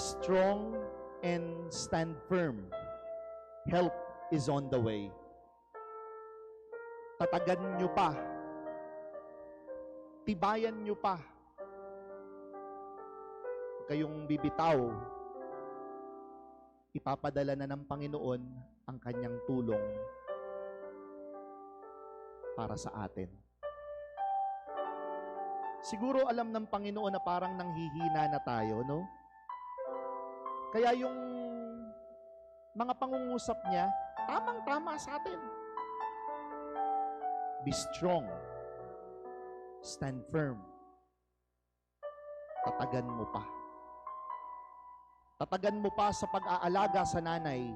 strong and stand firm. Help is on the way. Tatagan nyo pa. Tibayan nyo pa. Huwag kayong bibitaw. Ipapadala na ng Panginoon ang kanyang tulong para sa atin. Siguro alam ng Panginoon na parang nanghihina na tayo, no? Kaya yung mga pangungusap niya, tamang-tama sa atin. Be strong. Stand firm. Tatagan mo pa. Tatagan mo pa sa pag-aalaga sa nanay.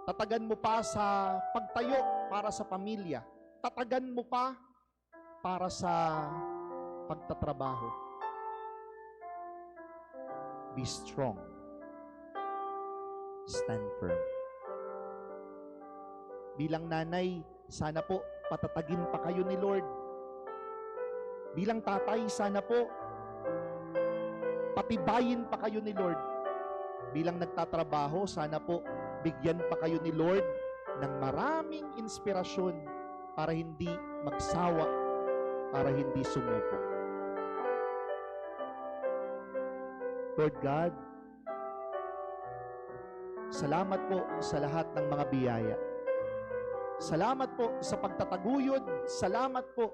Tatagan mo pa sa pagtayo para sa pamilya. Tatagan mo pa para sa pagtatrabaho. Be strong. Stand firm. Bilang nanay, sana po patatagin pa kayo ni Lord. Bilang tatay, sana po patibayin pa kayo ni Lord. Bilang nagtatrabaho, sana po bigyan pa kayo ni Lord ng maraming inspirasyon para hindi magsawa, para hindi sumuko. Lord God, salamat po sa lahat ng mga biyaya. Salamat po sa pagtataguyod. Salamat po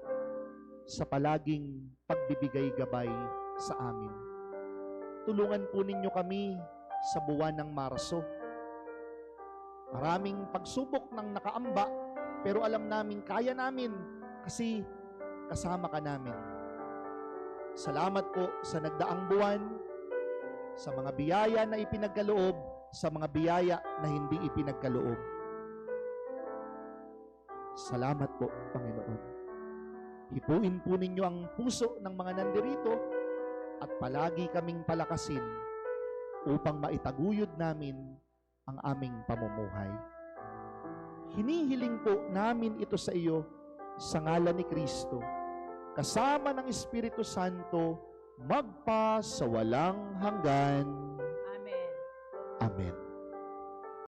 sa palaging pagbibigay gabay sa amin. Tulungan po ninyo kami sa buwan ng Marso. Maraming pagsubok ng nakaamba, pero alam namin kaya namin kasi kasama ka namin. Salamat po sa nagdaang buwan, sa mga biyaya na ipinagkaloob, sa mga biyaya na hindi ipinagkaloob. Salamat po, Panginoon. Hipuin po ninyo ang puso ng mga nandirito at palagi kaming palakasin upang maitaguyod namin ang aming pamumuhay. Hinihiling po namin ito sa iyo sa ngalan ni Kristo, kasama ng Espiritu Santo, magpa sa walang hanggan. Amen. Amen.